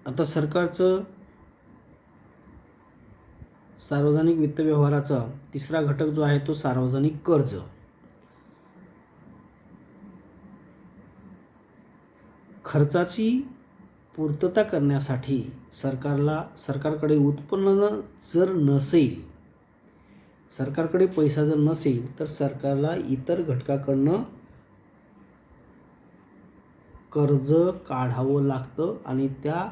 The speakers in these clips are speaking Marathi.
आता सरकारचं सार्वजनिक वित्त व्यवहाराचा तिसरा घटक जो आहे तो सार्वजनिक कर्ज. खर्चाची पूर्तता करण्यासाठी सरकारकडे उत्पन्न जर नसेल, सरकारकडे पैसा जर नसेल तर सरकारला इतर घटकाकडनं कर्ज काढावं लागतं आणि त्या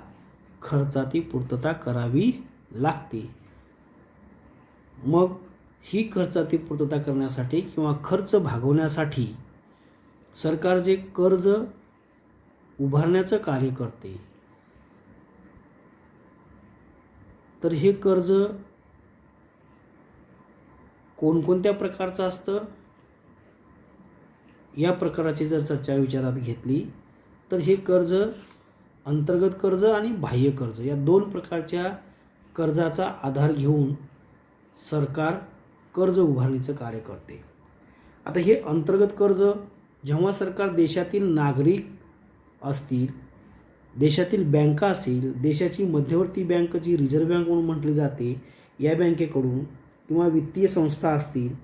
खर्चाची पूर्तता करावी लागते. मग ही खर्चाची पूर्तता करण्यासाठी किंवा खर्च भागवण्यासाठी सरकार जे कर्ज उभारण्याचं कार्य करते, तर हे कर्ज कोणकोणत्या प्रकारचं असतं, या प्रकाराची जर चर्चा विचारात घेतली तर हे कर्ज अंतर्गत कर्ज आणि बाह्य कर्ज या दोन प्रकारच्या कर्जाचा आधार घेऊन सरकार कर्ज उभारणीचं कार्य करते. आता हे अंतर्गत कर्ज जेव्हा सरकार देशातील नागरिक असतील, देशातील बँका असेल, देशाची मध्यवर्ती बँक जी रिझर्व्ह बँक म्हणून म्हटली जाते या बँकेकडून, किंवा वित्तीय संस्था असतील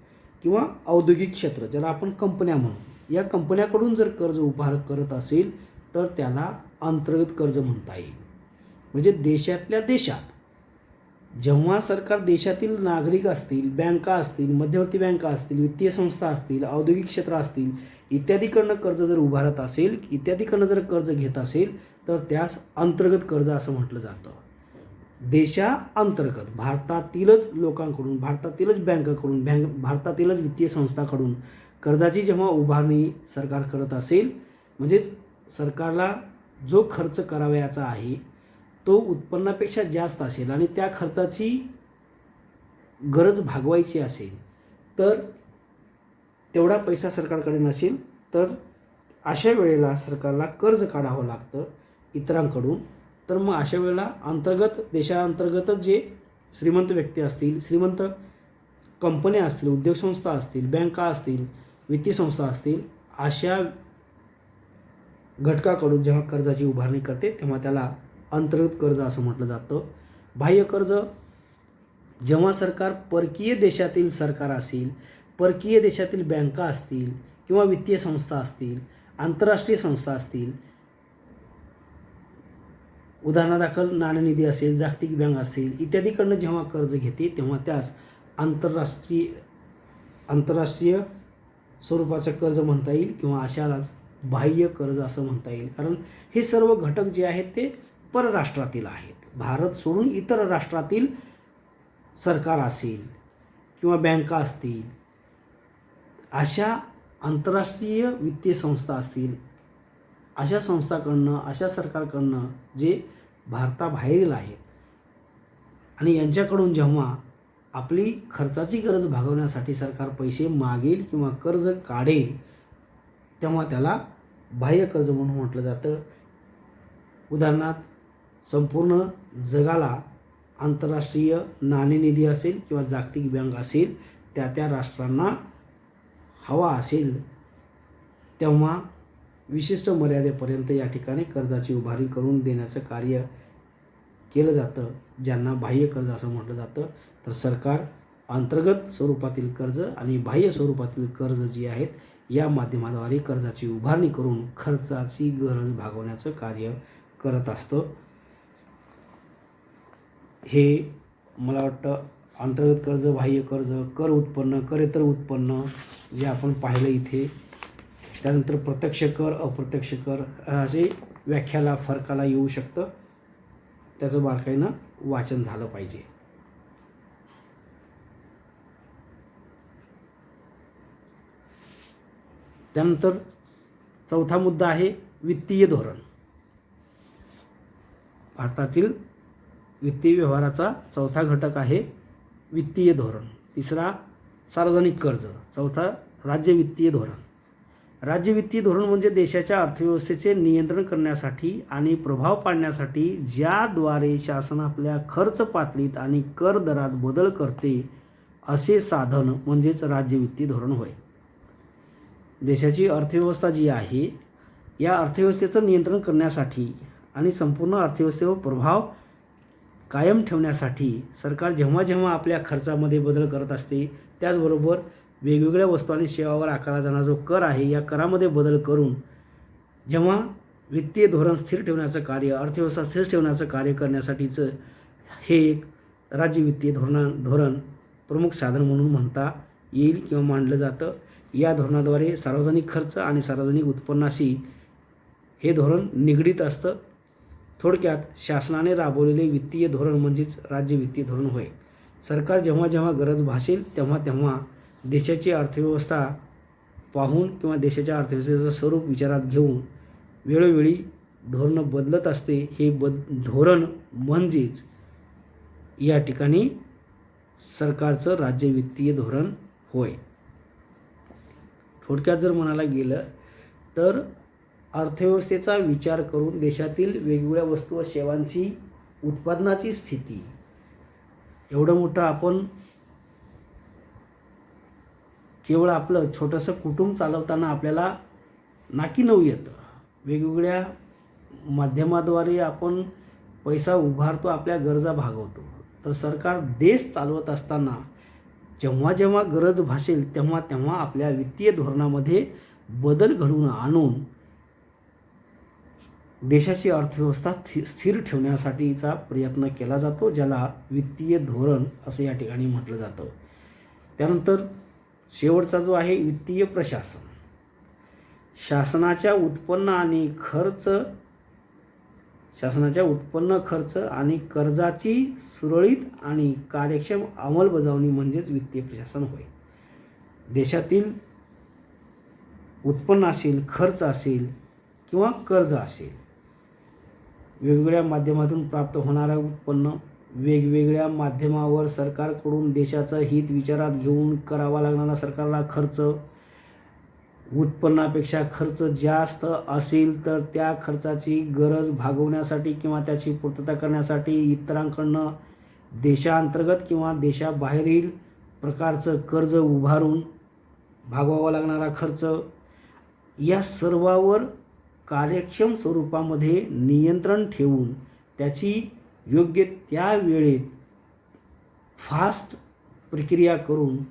किंवा औद्योगिक क्षेत्र ज्याला आपण कंपन्या म्हणू, या कंपन्याकडून जर कर्ज उभार करत असेल तर त्याला अंतर्गत कर्ज म्हणता येईल. म्हणजे देशातल्या देशात जेव्हा सरकार देशातील नागरिक असतील, बँका असतील, मध्यवर्ती बँका असतील, वित्तीय संस्था असतील, औद्योगिक क्षेत्र असतील इत्यादीकडनं कर्ज जर उभारत असेल, इत्यादीकडनं जर कर्ज घेत असेल तर त्यास अंतर्गत कर्ज असं म्हटलं जातं. देशाअंतर्गत भारतातीलच लोकांकडून, भारतातीलच बँकाकडून, भारतातीलच वित्तीय संस्थांकडून कर्जाची जेव्हा उभारणी सरकार करत असेल, म्हणजेच सरकारला जो खर्च करावयाचा आहे तो उत्पन्नापेक्षा जास्त असेल आणि त्या खर्चाची गरज भागवायची असेल, तर तेवढा पैसा सरकारकडे नसेल तर अशा वेळेला सरकारला कर्ज काढावं लागतं इतरांकडून. तर मग अशा वेळेला देशाअंतर्गतच जे श्रीमंत व्यक्ती असतील, श्रीमंत कंपन्या असतील, उद्योगसंस्था असतील, बँका असतील, वित्तीय संस्था असतील, अशा घटकाकडून जेव्हा कर्जाची उभारणी करते तेव्हा त्याला अंतर्गत कर्ज असं म्हटलं जातं. बाह्य कर्ज जेव्हा सरकार परकीय देशातील सरकार असेल, परकीय देशातील बँका असतील किंवा वित्तीय संस्था असतील, आंतरराष्ट्रीय संस्था असतील, उदाहरणादाखल नाणेनिधी असेल, जागतिक बँक असेल इत्यादीकडनं जेव्हा कर्ज घेते तेव्हा त्यास आंतरराष्ट्रीय स्वरूपाचं कर्ज म्हणता येईल किंवा अशालाच बाह्य कर्ज असं म्हणता येईल. कारण हे सर्व घटक जे आहेत ते परराष्ट्रातील आहेत. भारत सोडून इतर राष्ट्रातील सरकार असेल किंवा बँका असतील, अशा आंतरराष्ट्रीय वित्तीय संस्था असतील, अशा संस्थाकडनं, अशा सरकारकडनं जे भारताबाहेरील आहेत आणि यांच्याकडून जेव्हा आपली खर्चाची गरज भागवण्यासाठी सरकार पैसे मागेल किंवा कर्ज काढेल तेव्हा त्याला बाह्य कर्ज म्हणून म्हटलं जातं. उदाहरणार्थ संपूर्ण जगाला आंतरराष्ट्रीय नाणेनिधी असेल किंवा जागतिक बँक असेल, त्या राष्ट्रांना हवा असेल तेव्हा विशिष्ट मर्यादेपर्यंत या ठिकाणी कर्जाची उभारणी करून देण्याचं कार्य केलं जातं, ज्यांना बाह्य कर्ज असं म्हटलं जातं. तर सरकार अंतर्गत स्वरूपातील कर्ज आणि बाह्य स्वरूपातील कर्ज जी आहेत या माध्यमाद्वारे कर्जाची उभारणी करून खर्चाची गरज भागवण्याचं कार्य करत असतं. हे मला वाटतं अंतर्गत कर्ज, बाह्य कर्ज, कर उत्पन्न, करेतर उत्पन्न जे आपण पाहिलं इथे. त्यानंतर प्रत्यक्ष कर, अप्रत्यक्ष कर असे व्याख्याला फरकाला येऊ शकतं, त्याचं बारकाईनं वाचन झालं पाहिजे. त्यानंतर चौथा मुद्दा आहे वित्तीय धोरण. भारतातील वित्तीय व्यवहाराचा चौथा घटक आहे वित्तीय धोरण. तिसरा सार्वजनिक कर्ज, चौथा राज्य वित्तीय धोरण. राज्य वित्तीय धोरण म्हणजे देशाच्या अर्थव्यवस्थेचे नियंत्रण करण्यासाठी आणि प्रभाव पाडण्यासाठी ज्याद्वारे शासन आपल्या खर्च पातळीत आणि कर दरात बदल करते असे साधन म्हणजेच राज्य वित्तीय धोरण होय. देशाची अर्थव्यवस्था जी आहे या अर्थव्यवस्थेचं नियंत्रण करण्यासाठी आणि संपूर्ण अर्थव्यवस्थेवर प्रभाव कायम ठेवण्यासाठी सरकार जेव्हा जेव्हा आपल्या खर्चामध्ये बदल करत असते, त्याचबरोबर वेगवेगळ्या वस्तू आणि सेवावर आकारला जाणारा जो कर आहे, या करामध्ये बदल करून जेव्हा वित्तीय धोरण स्थिर ठेवण्याचं कार्य, अर्थव्यवस्था स्थिर ठेवण्याचं कार्य करण्यासाठीचं हे एक राज्य वित्तीय धोरण प्रमुख साधन म्हणून म्हणता येईल किंवा मानलं जातं. या धोरणाद्वारे सार्वजनिक खर्च आणि सार्वजनिक उत्पन्नाशी हे धोरण निगडीत असतं. थोडक्यात शासनाने राबवलेले वित्तीय धोरण म्हणजेच राज्य वित्तीय धोरण होय. सरकार जेव्हा जेव्हा गरज भासेल तेव्हा तेव्हा देशाची अर्थव्यवस्था पाहून किंवा देशाच्या अर्थव्यवस्थेचं स्वरूप विचारात घेऊन वेळोवेळी धोरणं बदलत असते. हे धोरण म्हणजेच या ठिकाणी सरकारचं राज्य वित्तीय धोरण होय. थोडक्यात जर म्हणायला गेलं तर अर्थव्यवस्थेचा विचार करून देशातील वेगवेगळ्या वस्तू व सेवांची उत्पादनाची स्थिती, एवढं मोठं आपण केवळ आपलं छोटंसं कुटुंब चालवताना आपल्याला नाकी नऊ येतं. वेगवेगळ्या माध्यमाद्वारे आपण पैसा उभारतो, आपल्या गरजा भागवतो. तर सरकार देश चालवत असताना जेव्हा जेव्हा गरज भासेल तेव्हा तेव्हा आपल्या वित्तीय धोरणामध्ये बदल घडवून आणून देशाची अर्थव्यवस्था स्थिर ठेवण्यासाठीचा प्रयत्न केला जातो, ज्याला वित्तीय धोरण असं या ठिकाणी म्हटलं जातं. त्यानंतर शेवटचा जो आहे वित्तीय प्रशासन. शासनाच्या उत्पन्न खर्च आणि कर्जाची सुरळीत आणि कार्यक्षम अंमलबजावणी म्हणजेच वित्तीय प्रशासन होय. देशातील उत्पन्न असेल, खर्च असेल किंवा कर्ज असेल, वेगवेगळ्या माध्यमातून प्राप्त होणारं उत्पन्न, वेगवेगळ्या माध्यमावर सरकारकडून देशाचं हित विचारात घेऊन करावा लागणारा सरकारला खर्च, उत्पन्नापेक्षा खर्च जास्त असेल तर त्या खर्चाची गरज भागवण्यासाठी किंवा त्याची पूर्तता करण्यासाठी इतरांकडनं देशांतर्गत किंवा देशाबाहेरील प्रकारचं कर्ज उभारून भागवावा लागणारा खर्च, या सर्वावर कार्यक्षम स्वरूपामध्ये नियंत्रण ठेवून त्याची योग्य त्या वेळेत फास्ट प्रक्रिया करून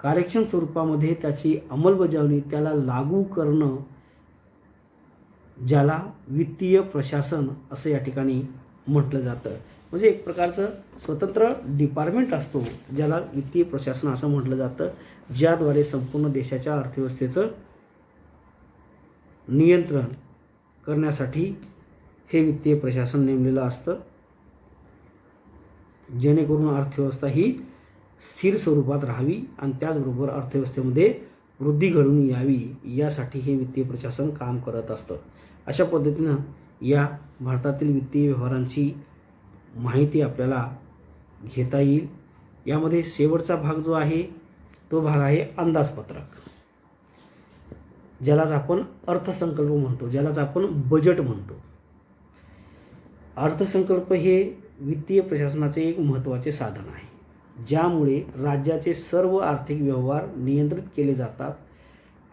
कार्यक्षम स्वरूपामध्ये त्याची अंमलबजावणी, त्याला लागू करणं, ज्याला वित्तीय प्रशासन असं या ठिकाणी म्हटलं जातं. म्हणजे एक प्रकारचं स्वतंत्र डिपार्टमेंट असतो ज्याला वित्तीय प्रशासन असं म्हटलं जातं, ज्याद्वारे संपूर्ण देशाच्या अर्थव्यवस्थेचं नियंत्रण करण्यासाठी हे वित्तीय प्रशासन नेमलेलं असतं, जेणेकरून अर्थव्यवस्था ही स्थिर स्वरूपात राहावी आणि त्याचबरोबर अर्थव्यवस्थेमध्ये वृद्धी घडून यावी, यासाठी हे वित्तीय प्रशासन काम करत असतं. अशा पद्धतीनं या भारतातील वित्तीय व्यवहारांची माहिती आपल्याला घेता येईल. यामध्ये शेवटचा भाग जो आहे तो भाग आहे अंदाजपत्रक, ज्यालाच आपण अर्थसंकल्प म्हणतो, ज्यालाच आपण बजेट म्हणतो. अर्थसंकल्प हे वित्तीय प्रशासनाचे एक महत्त्वाचे साधन आहे, ज्यामुळे राज्याचे सर्व आर्थिक व्यवहार नियंत्रित केले जातात.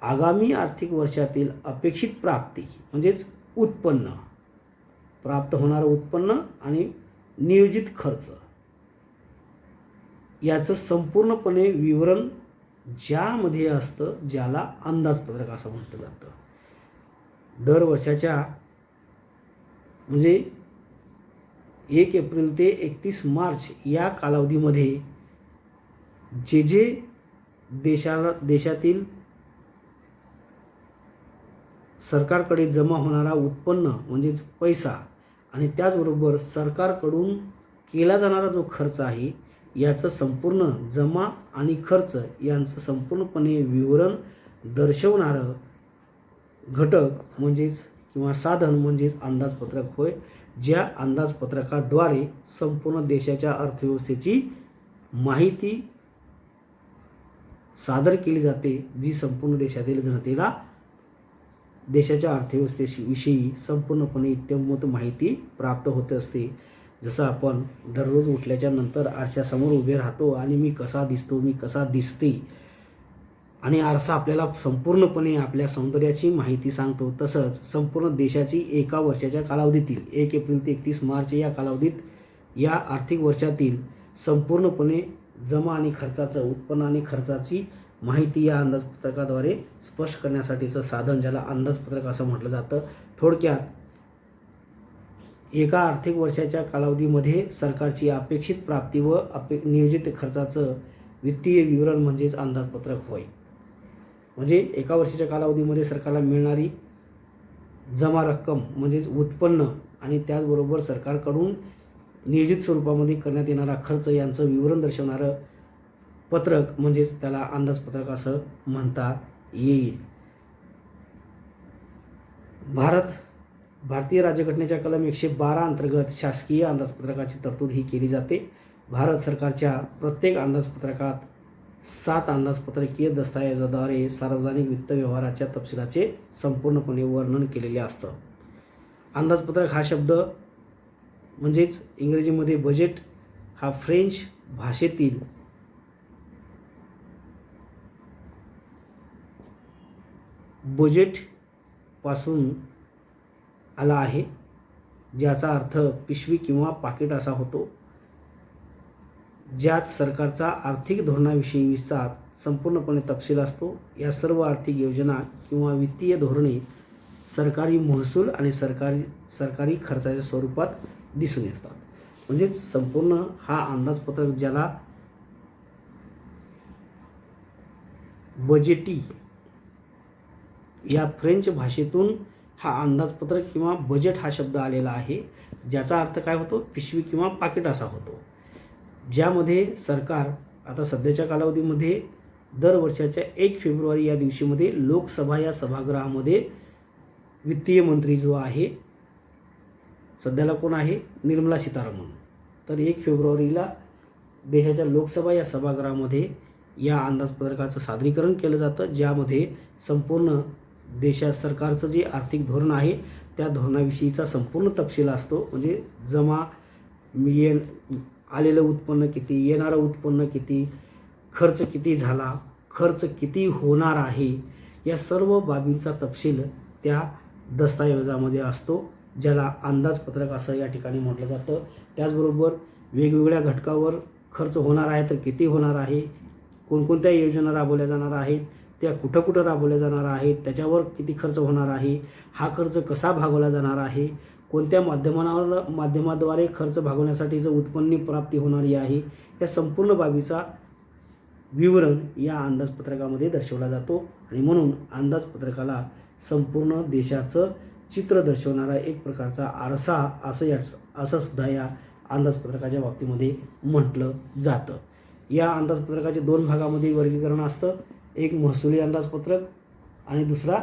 आगामी आर्थिक वर्षातील अपेक्षित प्राप्ती म्हणजेच उत्पन्न, प्राप्त होणारं उत्पन्न आणि नियोजित खर्च याचं संपूर्णपणे विवरण ज्यामध्ये असतं, ज्याला अंदाजपत्रक असं म्हटलं जातं. दर वर्षाच्या म्हणजे 1 एप्रिल ते 31 मार्च या कालावधीमध्ये जे देशातील सरकारकडे जमा होणारा उत्पन्न म्हणजेच पैसा आणि त्याचबरोबर सरकारकडून केला जाणारा जो खर्च आहे, याचं संपूर्ण जमा आणि खर्च यांचं संपूर्णपणे विवरण दर्शवणारं घटक म्हणजेच किंवा साधन म्हणजेच अंदाजपत्रक होय. ज्या अंदाजपत्रकाद्वारे संपूर्ण देशाच्या अर्थव्यवस्थेची माहिती सादर केली जाते, जी संपूर्ण देशातील जनतेला देशाच्या अर्थव्यवस्थेविषयी संपूर्णपणे इत्थंभूत माहिती प्राप्त होत असते. जसं आपण दररोज उठल्याच्या नंतर आरशासमोर उभे राहतो आणि मी कसा दिसतो, मी कसा दिसते, आणि आरसा आपल्याला संपूर्णपणे आपल्या सौंदर्याची माहिती सांगतो. तसंच संपूर्ण देशाची एका वर्षाच्या कालावधीतील 1 एप्रिल ते 31 मार्च या कालावधीत या आर्थिक वर्षातील संपूर्णपणे जमा आणि खर्चाचं, उत्पन्न आणि खर्चाची माहिती या अंदाजपत्रकाद्वारे स्पष्ट करण्यासाठीचं साधन, ज्याला अंदाजपत्रक असं म्हटलं जातं. थोडक्यात एका आर्थिक वर्षाच्या कालावधीमध्ये सरकारची अपेक्षित प्राप्ती व नियोजित खर्चाचं वित्तीय विवरण म्हणजेच अंदाजपत्रक होय. म्हणजे एका वर्षाच्या कालावधीमध्ये सरकारला मिळणारी जमा रक्कम म्हणजेच उत्पन्न आणि त्याचबरोबर सरकारकडून नियोजित स्वरूपामध्ये करण्यात येणारा खर्च यांचं विवरण दर्शवणारं पत्रक म्हणजेच त्याला अंदाजपत्रक असं म्हणता येईल. भारतीय राज्यघटनेच्या कलम 112 अंतर्गत शासकीय अंदाजपत्रकाची तरतूद ही केली जाते. भारत सरकारच्या प्रत्येक अंदाजपत्रकात 7 अंदाजपत्रकीय दस्तऐवजाद्वारे सार्वजनिक वित्त व्यवहाराच्या तपशिलाचे संपूर्णपणे वर्णन केलेले असतं. अंदाजपत्रक हा शब्द म्हणजेच इंग्रजीमध्ये बजेट हा फ्रेंच भाषेतील बजेटपासून आला आहे, ज्याचा अर्थ पिशवी किंवा पाकिट असा होतो, ज्यात सरकारचा आर्थिक धोरणाविषयीचा संपूर्णपणे तपशील असतो. या सर्व आर्थिक योजना किंवा वित्तीय धोरणे सरकारी महसूल आणि सरकारी खर्चाच्या स्वरूपात दिसून येतात. म्हणजेच संपूर्ण हा अंदाजपत्रक, ज्याला बजेटी या फ्रेंच भाषेतून हा अंदाजपत्रक किंवा बजेट हा शब्द आलेला आहे, ज्याचा अर्थ काय होतो, पिशवी किंवा पाकिट असा होतो, ज्यामध्ये सरकार आता सध्याच्या कालावधीमध्ये दर वर्षाच्या 1 फेब्रुवारी या दिवशीमध्ये लोकसभा या सभागृहामध्ये वित्तीय मंत्री जो आहे, सध्याला कोण आहे, निर्मला सीतारामन, तर 1 फेब्रुवारीला देशाच्या लोकसभा या सभागृहामध्ये या अंदाजपत्रकाचं सादरीकरण केलं जातं, ज्यामध्ये संपूर्ण देशात सरकारचं जे आर्थिक धोरण आहे त्या धोरणाविषयीचा संपूर्ण तपशील असतो. म्हणजे जमा आलेलं उत्पन्न किती, येणारं उत्पन्न किती, खर्च किती झाला, खर्च किती होणार आहे, या सर्व बाबींचा तपशील त्या दस्तऐवजामध्ये असतो, ज्याला अंदाजपत्रक असं या ठिकाणी म्हटलं जातं. त्याचबरोबर वेगवेगळ्या घटकावर खर्च होणार आहे तर किती होणार आहे, कोणकोणत्या योजना राबवल्या जाणार आहेत, त्या कुठं कुठं राबवल्या जाणार आहेत, त्याच्यावर किती खर्च होणार आहे, हा खर्च कसा भागवला जाणार आहे, कोणत्या माध्यमाद्वारे खर्च भागवण्यासाठीचं उत्पन्न प्राप्ती होणारी आहे, या संपूर्ण बाबीचा विवरण या अंदाजपत्रकामध्ये दर्शवला जातो. आणि म्हणून अंदाजपत्रकाला संपूर्ण देशाचं चित्र दर्शवणारा एक प्रकारचा आरसा असं सुद्धा या अंदाजपत्रकाच्या बाबतीमध्ये म्हटलं जातं. या अंदाजपत्रकाचे 2 भागामध्ये वर्गीकरण असतं. एक महसुली अंदाजपत्रक आणि दुसरा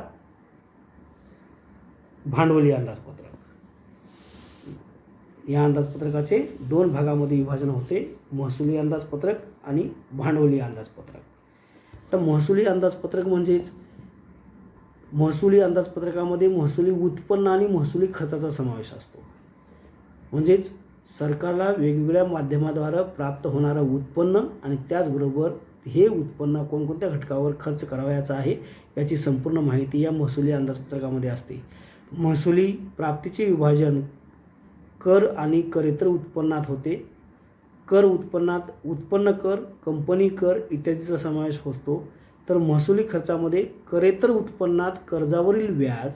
भांडवली अंदाजपत्रक. या अंदाजपत्रकाचे 2 भागामध्ये विभाजन होते, महसुली अंदाजपत्रक आणि भांडवली अंदाजपत्रक. तर महसुली अंदाजपत्रक म्हणजेच महसुली अंदाजपत्रकामध्ये महसुली उत्पन्न आणि महसुली खर्चाचा समावेश असतो. म्हणजेच सरकारला वेगवेगळ्या माध्यमाद्वारे प्राप्त होणारं उत्पन्न आणि त्याचबरोबर हे उत्पन्न कोणकोणत्या घटकावर खर्च करावयाचा आहे याची संपूर्ण माहिती या महसुली अंदाजपत्रकामध्ये असते. महसुली प्राप्तीचे विभाजन कर आणि करेतर उत्पन्नात होते. कर उत्पन्नात उत्पन्न कर, कंपनी कर इत्यादीचा समावेश होतो. तर महसुली खर्चामध्ये करेतर उत्पन्नात कर्जावरील व्याज,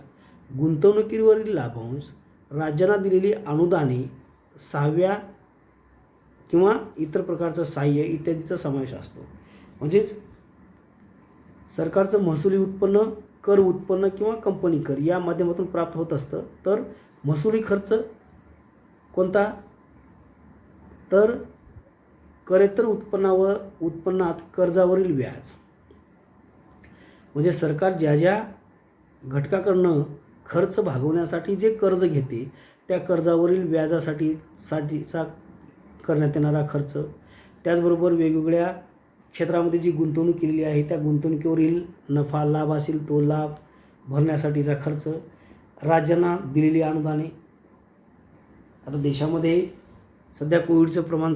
गुंतवणुकीवरील लाभांश, राज्यांना दिलेली अनुदाने, 6व्या किंवा इतर प्रकारचं सहाय्य इत्यादीचा समावेश असतो. म्हणजेच सरकारचं महसुली उत्पन्न कर उत्पन्न किंवा कंपनी कर या माध्यमातून प्राप्त होत असतं. तर महसुली खर्च कोणता, तर करेतर उत्पन्नात कर्जावरील व्याज. म्हणजे सरकार ज्या ज्या घटकाकडनं खर्च भागवण्यासाठी जे कर्ज घेते त्या कर्जावरील व्याजासाठीचा करण्यात येणारा खर्च, त्याचबरोबर वेगवेगळ्या क्षेत्रामध्ये जी गुंतवणूक केलेली आहे त्या गुंतवणुकीवरील नफा लाभ असेल तो लाभ भरण्यासाठीचा खर्च, राज्यांना दिलेली अनुदाने. आता देशामध्ये सध्या कोविडचं प्रमाण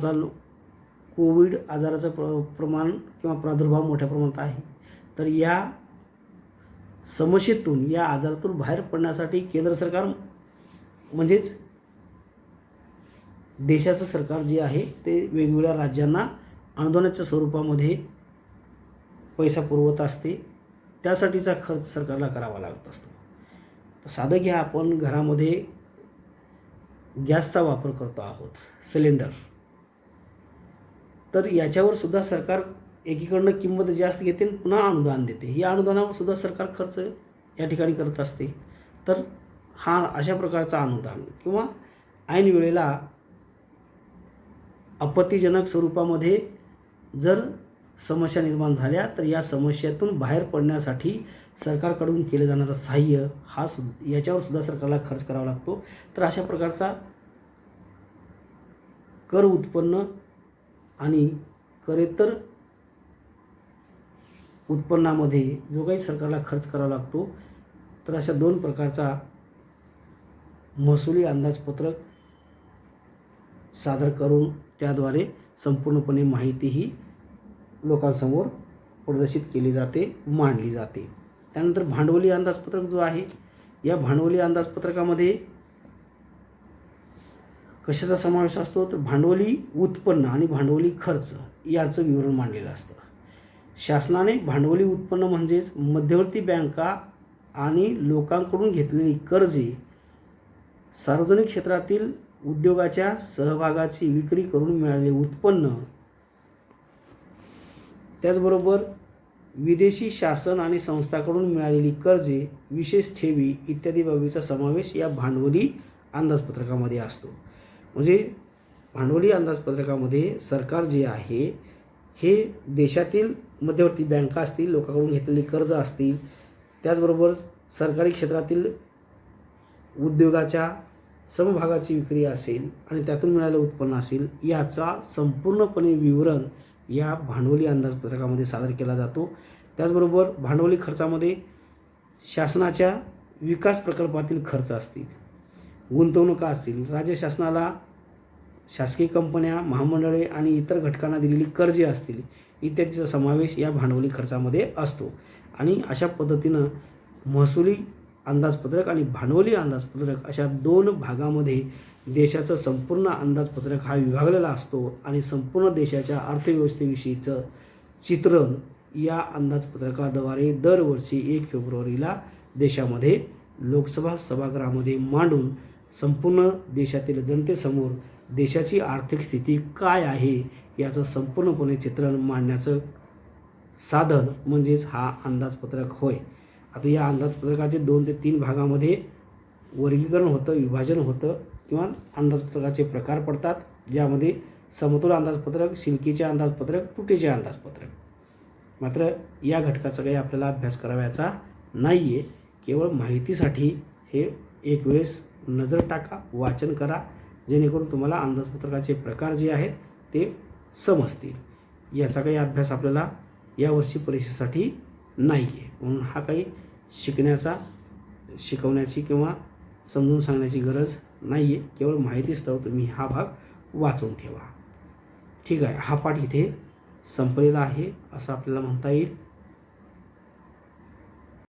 कोविड आजाराचं प्रमाण किंवा प्रादुर्भाव मोठ्या प्रमाणात आहे. तर या समस्येतून, या आजारातून बाहेर पडण्यासाठी केंद्र सरकार म्हणजेच देशाचं सरकार जे आहे ते वेगवेगळ्या राज्यांना अनुदानाच्या स्वरूपामध्ये पैसा पुरवत असते. त्यासाठीचा खर्च सरकारला करावा लागत असतो. तर साधं घ्या, आपण घरामध्ये गॅसचा वापर करतो आहोत, सिलेंडर, तर याच्यावर सुद्धा सरकार एकीकडनं किंमत जास्त घेते आणि पुन्हा अनुदान देते. या अनुदानावर सुद्धा सरकार खर्च या ठिकाणी करत असते. तर हा अशा प्रकारचा अनुदान किंवा ऐन वेळेला आपत्तीजनक स्वरूपामध्ये जर समस्या निर्माण झाल्या तर या समस्येतून बाहेर पडण्यासाठी सरकारकडून केलं जाणारं सहाय्य याच्यावर सुद्धा सरकारला खर्च करावा लागतो. तर अशा प्रकारचा कर उत्पन्न आणि करेतर उत्पन्नामध्ये जो काही सरकारला खर्च करावा लागतो, तर अशा दोन प्रकारचा महसुली अंदाजपत्रक सादर करून त्याद्वारे संपूर्णपणे माहिती ही लोकांसमोर प्रदर्शित केली जाते, मांडली जाते. त्यानंतर भांडवली अंदाजपत्रक जो आहे, या भांडवली अंदाजपत्रकामध्ये कशाचा समावेश असतो, तर भांडवली उत्पन्न आणि भांडवली खर्च याचं विवरण मांडलेलं असतं. शासनाने भांडवली उत्पन्न म्हणजेच मध्यवर्ती बँका आणि लोकांकडून घेतलेली कर्जे, सार्वजनिक क्षेत्रातील उद्योगाच्या सहभागाची विक्री करून मिळालेले उत्पन्न, त्याचबरोबर विदेशी शासन आणि संस्थांकडून मिळालेली कर्जे, विशेष ठेवी इत्यादी बाबीचा समावेश या भांडवली अंदाजपत्रकामध्ये असतो. म्हणजे भांडवली अंदाजपत्रकामध्ये सरकार जे आहे हे देशातील मध्यवर्ती बँका असतील, लोकांकडून घेतलेली कर्ज असतील, त्याचबरोबर सरकारी क्षेत्रातील उद्योगाच्या समभागाची विक्री असेल आणि त्यातून मिळालेलं उत्पन्न असेल, याचा संपूर्णपणे विवरण या भांडवली अंदाजपत्रकामध्ये सादर केला जातो. त्याचबरोबर भांडवली खर्चामध्ये शासनाच्या विकास प्रकल्पातील खर्च असतील, गुंतवणुका असतील, राज्य शासनाला शासकीय कंपन्या, महामंडळे आणि इतर घटकांना दिलेली कर्जे असतील इत्यादीचा समावेश या भांडवली खर्चामध्ये असतो. आणि अशा पद्धतीनं महसुली अंदाजपत्रक आणि भांडवली अंदाजपत्रक अशा दोन भागामध्ये देशाचं संपूर्ण अंदाजपत्रक हा विभागलेला असतो. आणि संपूर्ण देशाच्या अर्थव्यवस्थेविषयीचं चित्रण या अंदाजपत्रकाद्वारे दरवर्षी 1 फेब्रुवारीला देशामध्ये लोकसभा सभागृहामध्ये मांडून संपूर्ण देशातील जनतेसमोर देशाची आर्थिक स्थिती काय आहे याचं संपूर्णपणे चित्रण मांडण्याचं साधन म्हणजेच हा अंदाजपत्रक होय. आता या अंदाजपत्रकाचे 2 ते 3 भागामध्ये वर्गीकरण होतं, विभाजन होतं किंवा अंदाजपत्रकाचे प्रकार पडतात, ज्यामध्ये समतोल अंदाजपत्रक, शिल्कीचे अंदाजपत्रक, तुटीचे अंदाजपत्रक. मात्र या घटकाचा काही आपल्याला अभ्यास करावयाचा नाही आहे. केवळ माहितीसाठी हे एक वेळेस नजर टाका, वाचन करा, जेणेकरून तुम्हाला अंदाजपत्रकाचे प्रकार जे आहेत ते समजतील. याचा काही अभ्यास आपल्याला यावर्षी परीक्षेसाठी नाही आहे. म्हणून हा काही शिकवण्याची किंवा समजून सांगण्याची गरज नाही आहे. केवळ माहितीस्तव तुम्ही हा भाग वाचून ठेवा. ठीक आहे, हा पाठ इथे संपलेला आहे असं आपल्याला म्हणता येईल.